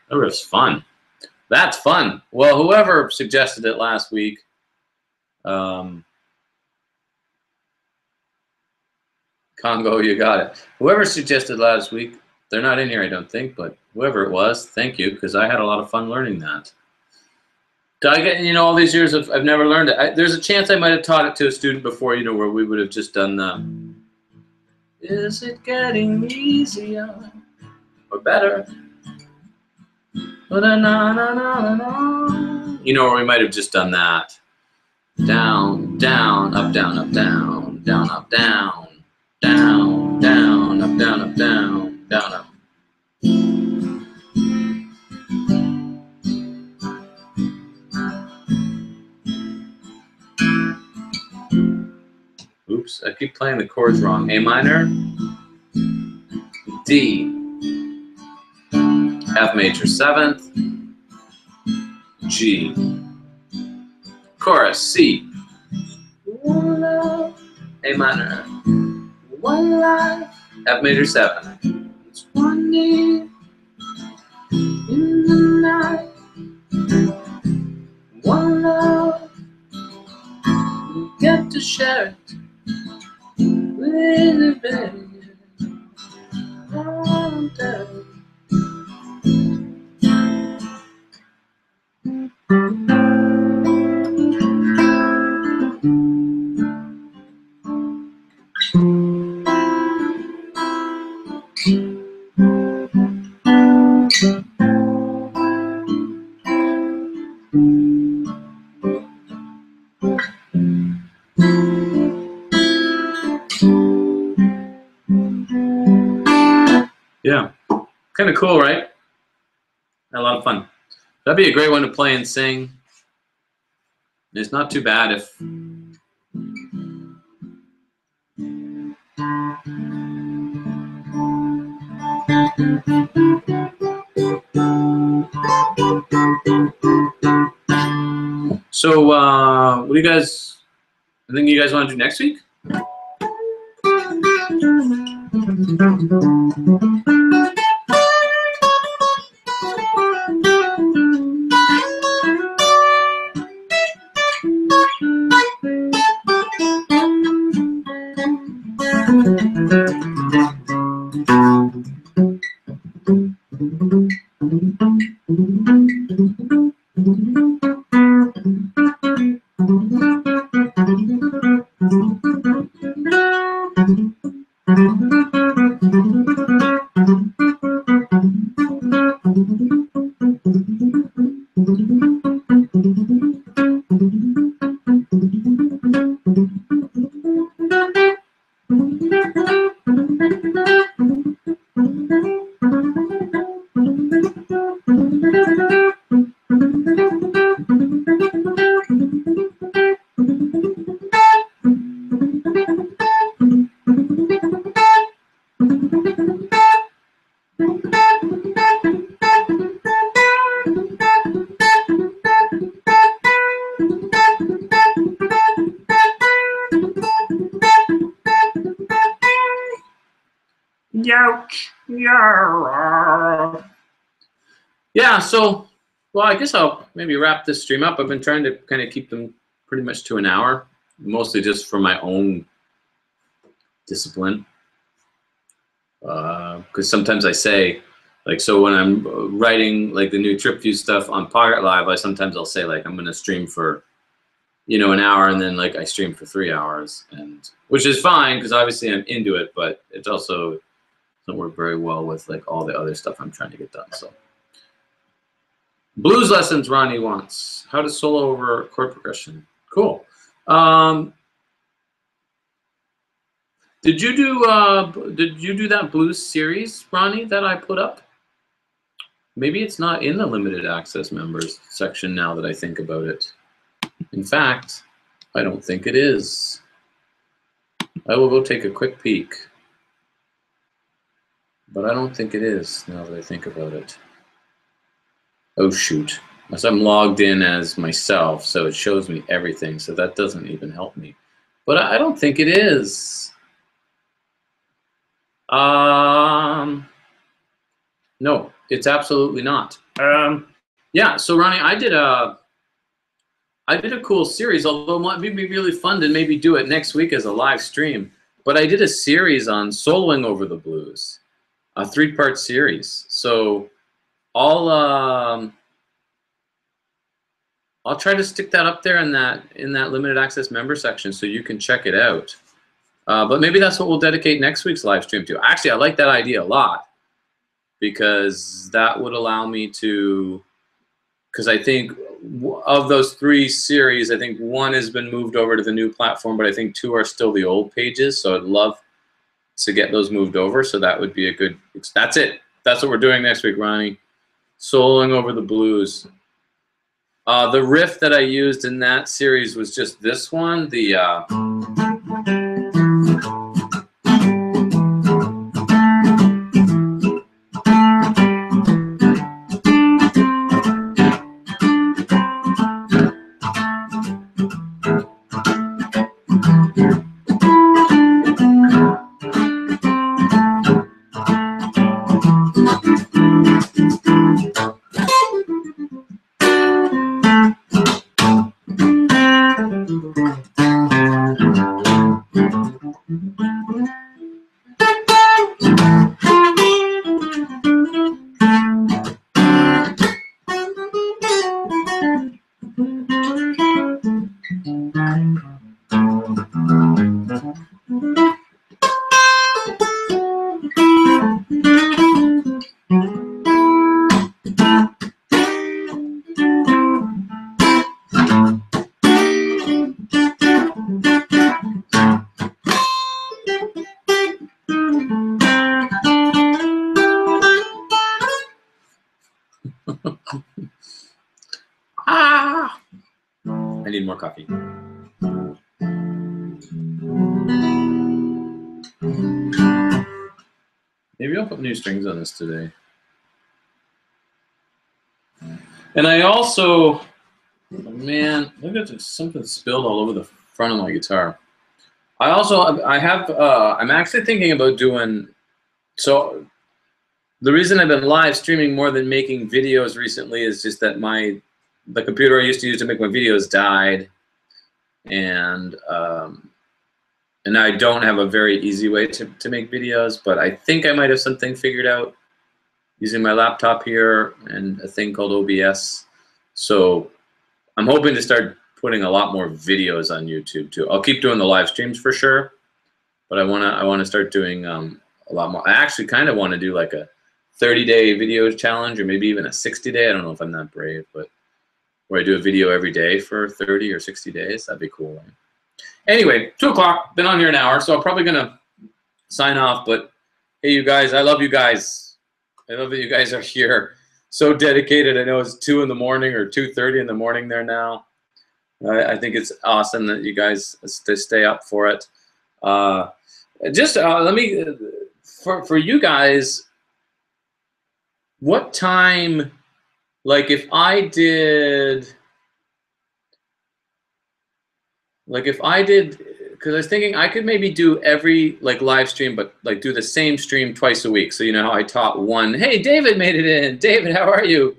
That riff's fun. That's fun. Well, whoever suggested it last week, Congo, you got it. Whoever suggested last week, they're not in here, I don't think, but whoever it was, thank you, because I had a lot of fun learning that. I get, all these years I've never learned it. There's a chance I might have taught it to a student before, where we would have just done the, is it getting easier or better? Or we might have just done that. Down, down, up, down, up, down, down, up, down, down, down, up, down, up, down, down, up. Oops, I keep playing the chords wrong. A minor, D, F major 7th, G, chorus, C, one love, A minor, one life, F major 7th, it's one day in the night, one love, we get to share it with a baby. Yeah, kind of cool, right? A lot of fun. That'd be a great one to play and sing. It's not too bad if so what do you guys think you guys want to do next week? Yeah, so, well, I guess I'll maybe wrap this stream up. I've been trying to kind of keep them pretty much to an hour, mostly just for my own discipline. Because sometimes I say, like, so when I'm writing like the new trip view stuff on Pocket Live, I'll say like I'm gonna stream for, you know, an hour, and then like I stream for 3 hours, and which is fine because obviously I'm into it, but it also doesn't work very well with like all the other stuff I'm trying to get done. So blues lessons, Ronnie wants. How to solo over chord progression. Cool. Did you do that blues series, Ronnie, that I put up? Maybe it's not in the limited access members section now that I think about it. In fact, I don't think it is. I will go take a quick peek. But I don't think it is now that I think about it. Oh shoot. So I'm logged in as myself, so it shows me everything, so that doesn't even help me. But I don't think it is. No, it's absolutely not. Yeah, so Ronnie, I did a cool series, although it might be really fun to maybe do it next week as a live stream. But I did a series on soloing over the blues, a 3-part series. So I'll try to stick that up there in that limited access member section so you can check it out. But maybe that's what we'll dedicate next week's live stream to. Actually, I like that idea a lot because that would allow me to, because I think of those 3 series, I think 1 has been moved over to the new platform, but I think 2 are still the old pages. So I'd love to get those moved over. So that would be a good, that's it. That's what we're doing next week, Ronnie. Soloing over the blues. The riff that I used in that series was just this one, the I need more coffee. Maybe I'll put new strings on this today. And I also, man, look at this, something spilled all over the front of my guitar. I'm actually thinking about doing, so the reason I've been live streaming more than making videos recently is just that the computer I used to use to make my videos died, and I don't have a very easy way to make videos, but I think I might have something figured out using my laptop here and a thing called OBS. So I'm hoping to start putting a lot more videos on YouTube too. I'll keep doing the live streams for sure, but I wanna start doing a lot more. I actually kind of want to do like a 30-day video challenge, or maybe even a 60-day. I don't know if I'm that brave, but where I do a video every day for 30 or 60 days. That'd be cool. Right? Anyway, 2 o'clock, been on here an hour, so I'm probably gonna sign off, but hey, you guys, I love you guys. I love that you guys are here. So dedicated. I know it's 2 in the morning or 2:30 in the morning there now. I think it's awesome that you guys stay up for it. Let me, for you guys, what time, like if I did, because I was thinking I could maybe do every like live stream, but do the same stream twice a week. So you know how I taught one. Hey, David made it in. David, how are you?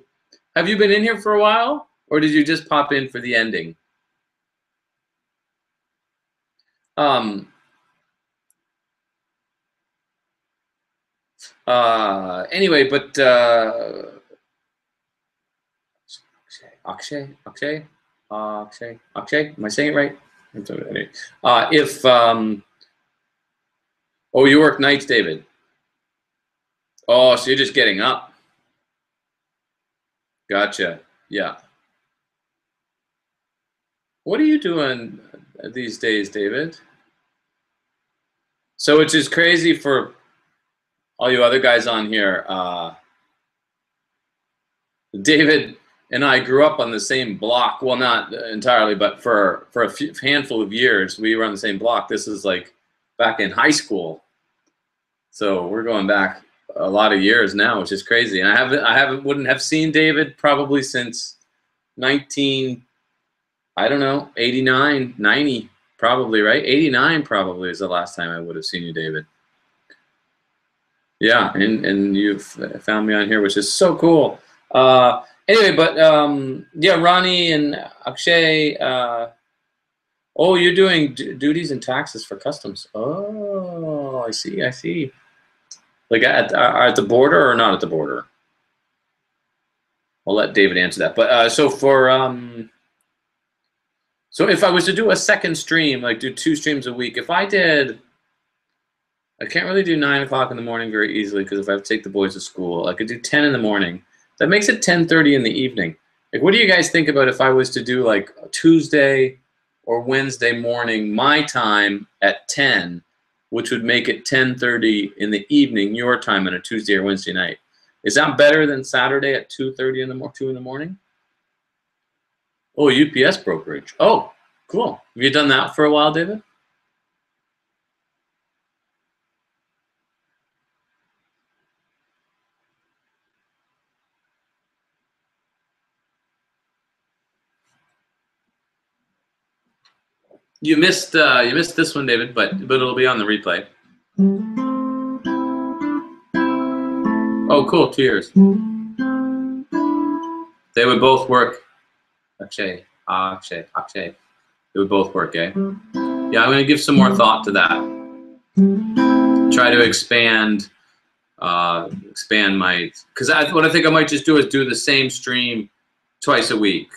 Have you been in here for a while, or did you just pop in for the ending? Anyway, but Akshay, am I saying it right? Oh, you work nights, David. Oh, so you're just getting up. Gotcha. Yeah. What are you doing these days, David? So it's just crazy for all you other guys on here. David and I grew up on the same block. Well, not entirely, but for a handful of years, we were on the same block. This is like back in high school. So we're going back a lot of years now, which is crazy. And I wouldn't have seen David probably since 89, 90, probably, right? 89 probably is the last time I would have seen you, David. Yeah, and you've found me on here, which is so cool. Anyway, but yeah, Ronnie and Akshay. Oh, you're doing duties and taxes for customs. Oh, I see. Like at the border or not at the border? I'll let David answer that. But so for so if I was to do a second stream, like do 2 streams a week, if I did, I can't really do 9 o'clock in the morning very easily because if I have to take the boys to school, I could do 10 in the morning. That makes it 10:30 in the evening. Like, what do you guys think about if I was to do like Tuesday or Wednesday morning my time at 10, which would make it 10:30 in the evening your time on a Tuesday or Wednesday night? Is that better than Saturday at 2:30 in the 2 in the morning? Oh, UPS brokerage. Oh, cool. Have you done that for a while, David? You missed this one, David, but it'll be on the replay. Oh, cool. 2 years. They would both work. Akshay. They would both work, eh? Yeah, I'm gonna give some more thought to that. Try to expand my, because what I think I might just do is do the same stream twice a week.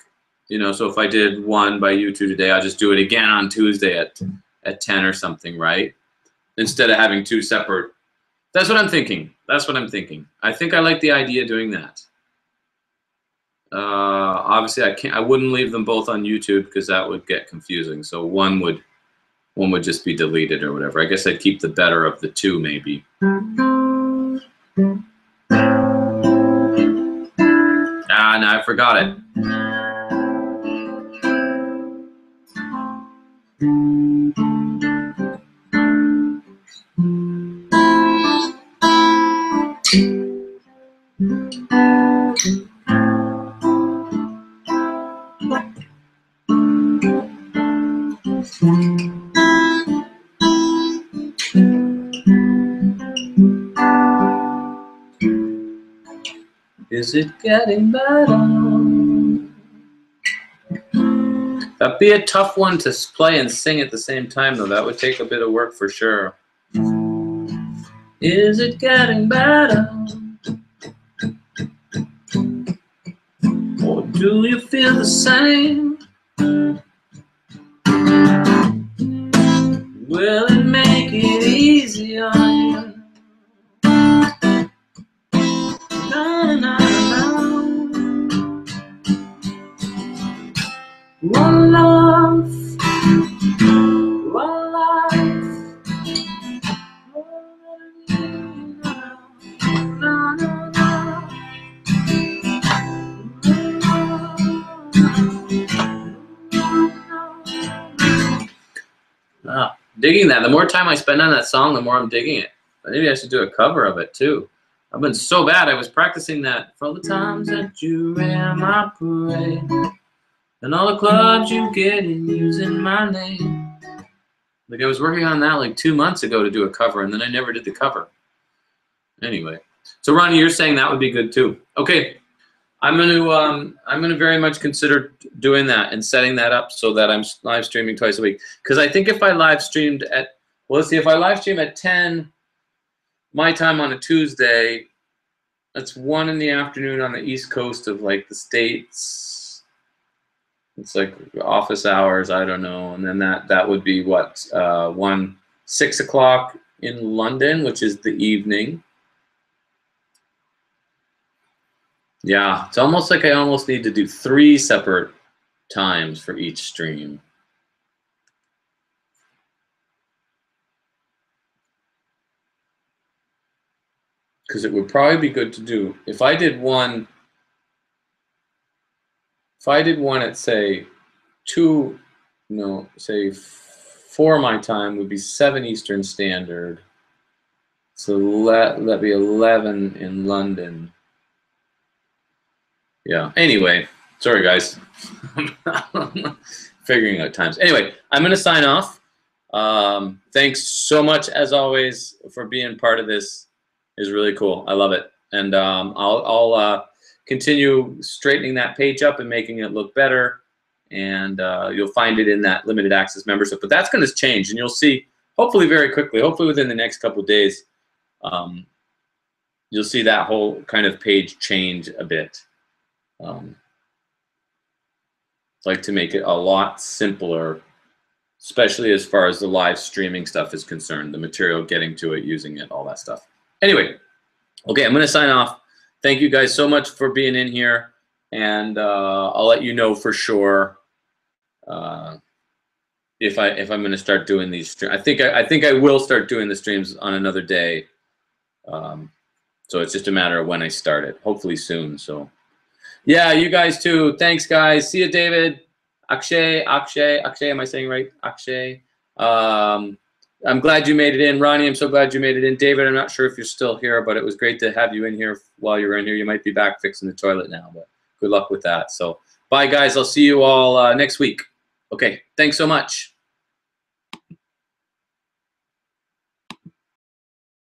You know, so if I did one by YouTube today, I'll just do it again on Tuesday at 10 or something, right? Instead of having 2 separate. That's what I'm thinking. I think I like the idea of doing that. Obviously, I wouldn't leave them both on YouTube because that would get confusing. So one would just be deleted or whatever. I guess I'd keep the better of the 2 maybe. Ah, no, I forgot it. Is it getting better? That'd be a tough one to play and sing at the same time, though. That would take a bit of work for sure. Is it getting better? Or do you feel the same? Will it make it easy on you? One love, one life. Digging that. The more time I spend on that song, the more I'm digging it. Maybe I should do a cover of it too. I've been so bad. I was practicing that for all the times that you ran my parade. And all the clubs you get in using my name. Like, I was working on that like 2 months ago to do a cover, and then I never did the cover. Anyway. So, Ronnie, you're saying that would be good, too. Okay. I'm gonna very much consider doing that and setting that up so that I'm live streaming twice a week. Because I think if I live streamed at, well, let's see, if I live stream at 10 my time on a Tuesday, that's 1 in the afternoon on the East Coast of like the States. It's like office hours, I don't know, and then that would be what 6 o'clock in London, which is the evening. Yeah, it's almost like I almost need to do 3 separate times for each stream. Because it would probably be good to do, if I did one at say 2, no, say 4 my time would be 7 Eastern Standard. So that'd be 11 in London. Yeah, anyway, sorry guys. Figuring out times. Anyway, I'm gonna sign off. Thanks so much as always for being part of this. It's really cool. I love it. And I'll continue straightening that page up and making it look better. And you'll find it in that limited access membership. But that's going to change, and you'll see hopefully very quickly, hopefully within the next couple of days, you'll see that whole kind of page change a bit. I'd like to make it a lot simpler, especially as far as the live streaming stuff is concerned, the material, getting to it, using it, all that stuff. Anyway, okay, I'm going to sign off. Thank you guys so much for being in here, and I'll let you know for sure if I'm going to start doing these streams. I think I will start doing the streams on another day. So it's just a matter of when I start it. Hopefully soon. So yeah, you guys too. Thanks, guys. See you, David. Akshay. Am I saying right? Akshay. I'm glad you made it in. Ronnie, I'm so glad you made it in. David, I'm not sure if you're still here, but it was great to have you in here while you were in here. You might be back fixing the toilet now, but good luck with that. So bye, guys. I'll see you all next week. Okay, thanks so much.